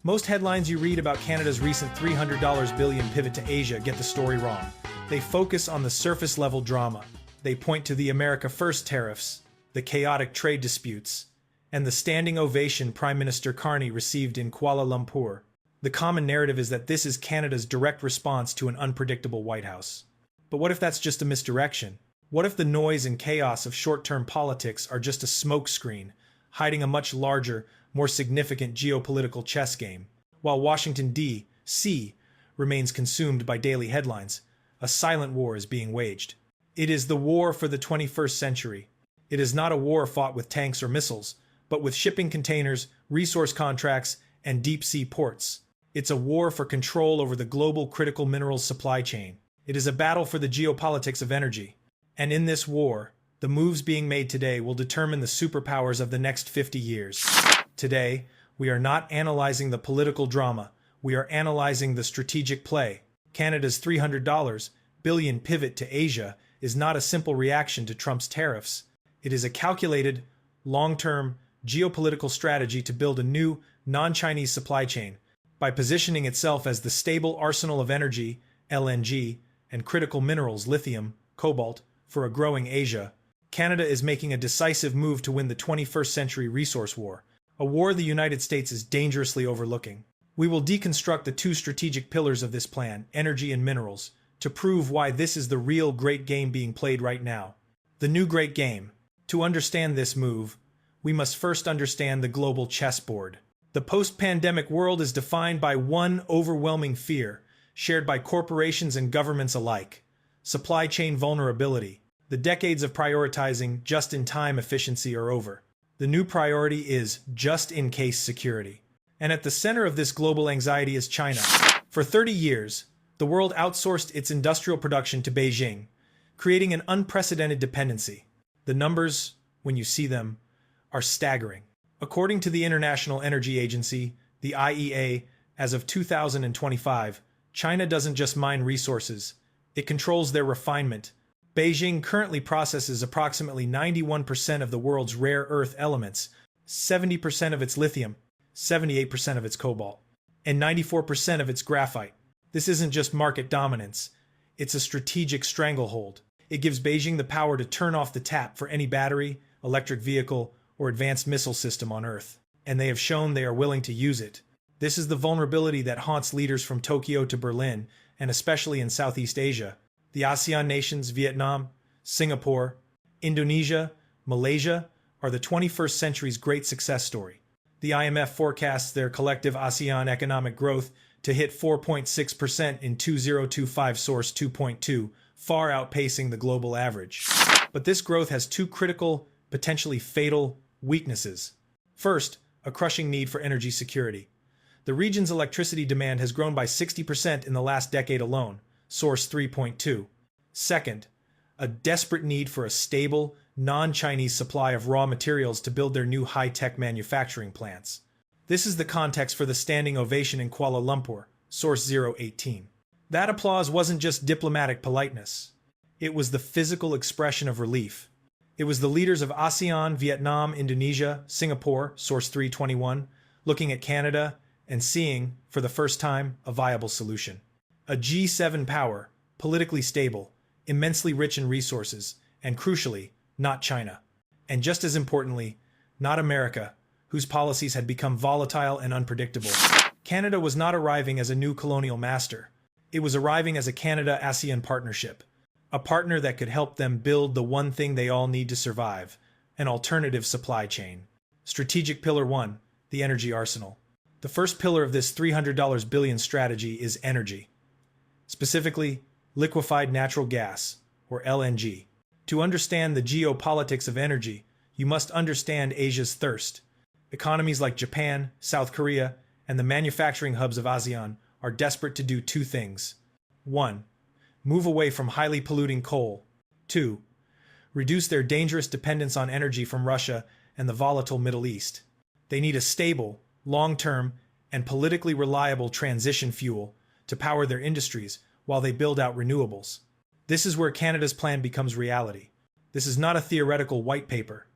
Most headlines you read about Canada's recent $300 billion pivot to Asia get the story wrong. They focus on the surface-level drama. They point to the America First tariffs, the chaotic trade disputes, and the standing ovation Prime Minister Carney received in Kuala Lumpur. The common narrative is that this is Canada's direct response to an unpredictable White House. But what if that's just a misdirection? What if the noise and chaos of short-term politics are just a smokescreen, hiding a much larger, more significant geopolitical chess game? While Washington, D.C. remains consumed by daily headlines, a silent war is being waged. It is the war for the 21st century. It is not a war fought with tanks or missiles, but with shipping containers, resource contracts, and deep-sea ports. It's a war for control over the global critical minerals supply chain. It is a battle for the geopolitics of energy. And in this war, the moves being made today will determine the superpowers of the next 50 years. Today, we are not analyzing the political drama. We are analyzing the strategic play. Canada's $300 billion pivot to Asia is not a simple reaction to Trump's tariffs. It is a calculated, long-term geopolitical strategy to build a new, non-Chinese supply chain. By positioning itself as the stable arsenal of energy, LNG, and critical minerals, lithium, cobalt, for a growing Asia, Canada is making a decisive move to win the 21st century resource war, a war the United States is dangerously overlooking. We will deconstruct the two strategic pillars of this plan, energy and minerals, to prove why this is the real great game being played right now. The new great game. To understand this move, we must first understand the global chessboard. The post-pandemic world is defined by one overwhelming fear, shared by corporations and governments alike: supply chain vulnerability. The decades of prioritizing just-in-time efficiency are over. The new priority is just-in-case security. And at the center of this global anxiety is China. For 30 years, the world outsourced its industrial production to Beijing, creating an unprecedented dependency. The numbers, when you see them, are staggering. According to the International Energy Agency, the IEA, as of 2025, China doesn't just mine resources, it controls their refinement. Beijing currently processes approximately 91% of the world's rare earth elements, 70% of its lithium, 78% of its cobalt, and 94% of its graphite. This isn't just market dominance, it's a strategic stranglehold. It gives Beijing the power to turn off the tap for any battery, electric vehicle, or advanced missile system on Earth. And they have shown they are willing to use it. This is the vulnerability that haunts leaders from Tokyo to Berlin, and especially in Southeast Asia. The ASEAN nations, Vietnam, Singapore, Indonesia, Malaysia, are the 21st century's great success story. The IMF forecasts their collective ASEAN economic growth to hit 4.6% in 2025, source 2.2, far outpacing the global average. But this growth has two critical, potentially fatal weaknesses. First, a crushing need for energy security. The region's electricity demand has grown by 60% in the last decade alone, source 3.2. Second, a desperate need for a stable, non-Chinese supply of raw materials to build their new high-tech manufacturing plants. This is the context for the standing ovation in Kuala Lumpur, source 018. That applause wasn't just diplomatic politeness. It was the physical expression of relief. It was the leaders of ASEAN, Vietnam, Indonesia, Singapore, source 321, looking at Canada and seeing, for the first time, a viable solution. A G7 power, politically stable, immensely rich in resources, and crucially, not China. And just as importantly, not America, whose policies had become volatile and unpredictable. Canada was not arriving as a new colonial master. It was arriving as a Canada-ASEAN partnership. A partner that could help them build the one thing they all need to survive, an alternative supply chain. Strategic Pillar 1, the energy arsenal. The first pillar of this $300 billion strategy is energy. Specifically, liquefied natural gas, or LNG. To understand the geopolitics of energy, you must understand Asia's thirst. Economies like Japan, South Korea, and the manufacturing hubs of ASEAN are desperate to do two things. 1. Move away from highly polluting coal. 2. Reduce their dangerous dependence on energy from Russia and the volatile Middle East. They need a stable, long-term, and politically reliable transition fuel to power their industries while they build out renewables. This is where Canada's plan becomes reality. This is not a theoretical white paper.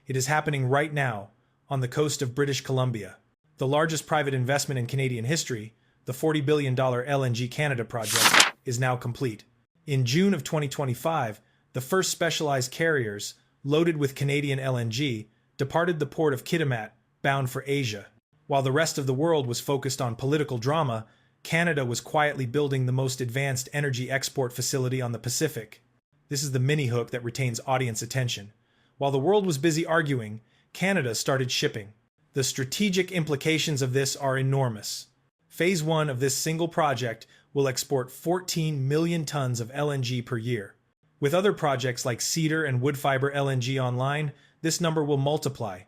It is happening right now on the coast of British Columbia. The largest private investment in Canadian history, the $40 billion LNG Canada project, is now complete. In June of 2025, the first specialized carriers, loaded with Canadian LNG, departed the port of Kitimat, bound for Asia. While the rest of the world was focused on political drama, Canada was quietly building the most advanced energy export facility on the Pacific. This is the mini-hook that retains audience attention. While the world was busy arguing, Canada started shipping. The strategic implications of this are enormous. Phase 1 of this single project will export 14 million tons of LNG per year. With other projects like Cedar and Woodfibre LNG online, this number will multiply.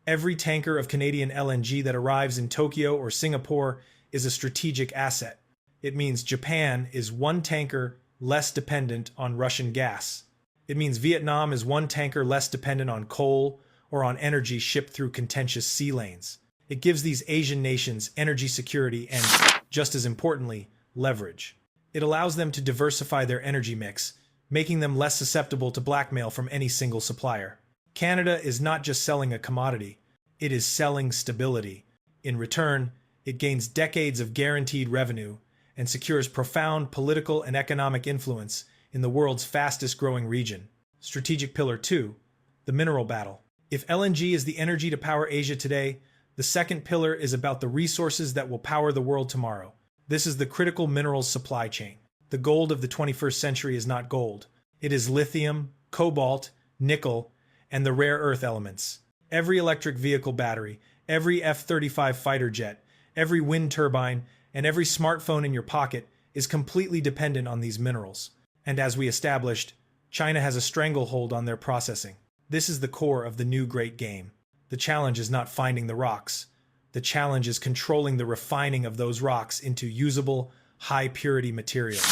Every tanker of Canadian LNG that arrives in Tokyo or Singapore is a strategic asset. It means Japan is one tanker less dependent on Russian gas. It means Vietnam is one tanker less dependent on coal or on energy shipped through contentious sea lanes. It gives these Asian nations energy security and, just as importantly, leverage. It allows them to diversify their energy mix, making them less susceptible to blackmail from any single supplier. Canada is not just selling a commodity, it is selling stability. In return, it gains decades of guaranteed revenue and secures profound political and economic influence in the world's fastest-growing region. Strategic Pillar 2, the mineral battle. If LNG is the energy to power Asia today, the second pillar is about the resources that will power the world tomorrow. This is the critical minerals supply chain. The gold of the 21st century is not gold. It is lithium, cobalt, nickel, and the rare earth elements. Every electric vehicle battery, every F-35 fighter jet, every wind turbine, and every smartphone in your pocket is completely dependent on these minerals. And as we established, China has a stranglehold on their processing. This is the core of the new great game. The challenge is not finding the rocks. The challenge is controlling the refining of those rocks into usable, high-purity materials.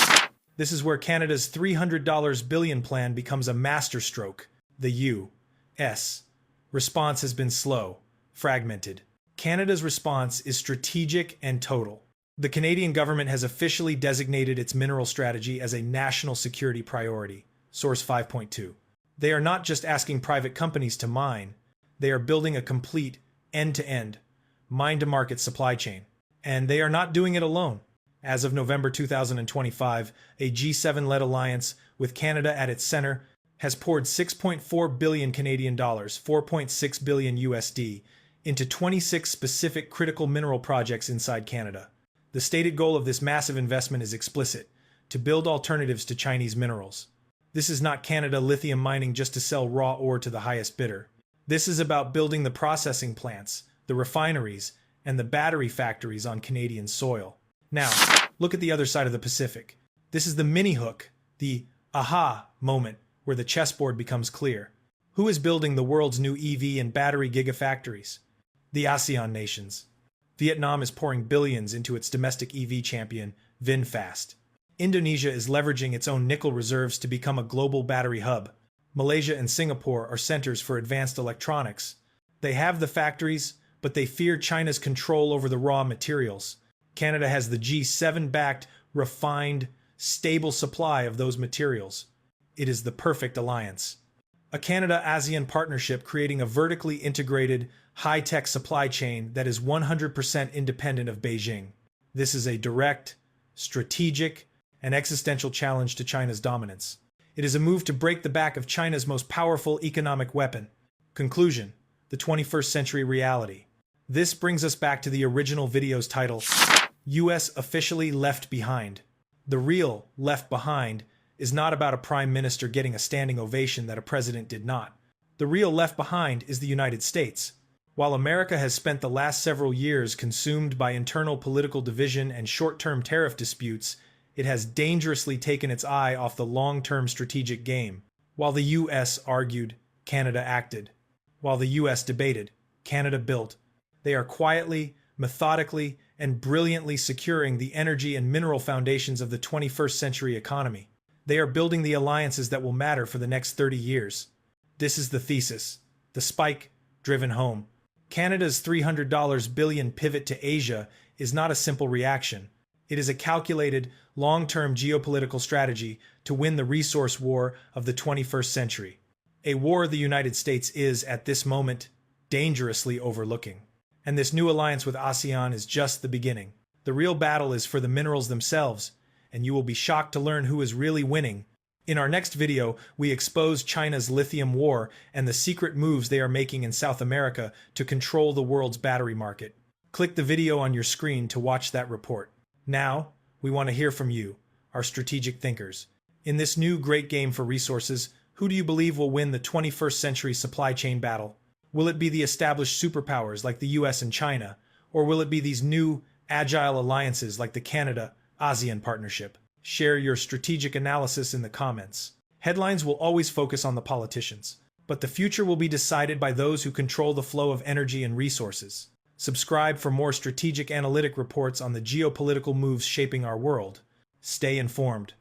This is where Canada's $300 billion plan becomes a masterstroke. The U.S. response has been slow, fragmented. Canada's response is strategic and total. The Canadian government has officially designated its mineral strategy as a national security priority, Source 5.2. They are not just asking private companies to mine, they are building a complete, end-to-end, mine-to-market supply chain. And they are not doing it alone. As of November 2025, a G7-led alliance with Canada at its center has poured 6.4 billion Canadian dollars, 4.6 billion USD, into 26 specific critical mineral projects inside Canada. The stated goal of this massive investment is explicit: to build alternatives to Chinese minerals. This is not Canada lithium mining just to sell raw ore to the highest bidder. This is about building the processing plants, the refineries, and the battery factories on Canadian soil. Now, look at the other side of the Pacific. This is the mini-hook, the aha moment, where the chessboard becomes clear. Who is building the world's new EV and battery gigafactories? The ASEAN nations. Vietnam is pouring billions into its domestic EV champion, VinFast. Indonesia is leveraging its own nickel reserves to become a global battery hub. Malaysia and Singapore are centers for advanced electronics. They have the factories, but they fear China's control over the raw materials. Canada has the G7-backed, refined, stable supply of those materials. It is the perfect alliance. A Canada-ASEAN partnership creating a vertically integrated, high-tech supply chain that is 100% independent of Beijing. This is a direct, strategic, and existential challenge to China's dominance. It is a move to break the back of China's most powerful economic weapon. Conclusion: the 21st century reality. This brings us back to the original video's title, US officially left behind. The real left behind is not about a prime minister getting a standing ovation that a president did not. The real left behind is the United States. While America has spent the last several years consumed by internal political division and short-term tariff disputes, it has dangerously taken its eye off the long-term strategic game. While the US argued, Canada acted. While the US debated, Canada built. They are quietly, methodically, and brilliantly securing the energy and mineral foundations of the 21st century economy. They are building the alliances that will matter for the next 30 years. This is the thesis, the spike driven home. Canada's $300 billion pivot to Asia is not a simple reaction. It is a calculated, long-term geopolitical strategy to win the resource war of the 21st century. A war the United States is, at this moment, dangerously overlooking. And this new alliance with ASEAN is just the beginning. The real battle is for the minerals themselves, and you will be shocked to learn who is really winning. In our next video, we expose China's lithium war and the secret moves they are making in South America to control the world's battery market. Click the video on your screen to watch that report. Now, we want to hear from you, our strategic thinkers. In this new great game for resources, who do you believe will win the 21st century supply chain battle? Will it be the established superpowers like the US and China, or will it be these new, agile alliances like the Canada-ASEAN partnership? Share your strategic analysis in the comments. Headlines will always focus on the politicians, but the future will be decided by those who control the flow of energy and resources. Subscribe for more strategic analytic reports on the geopolitical moves shaping our world. Stay informed.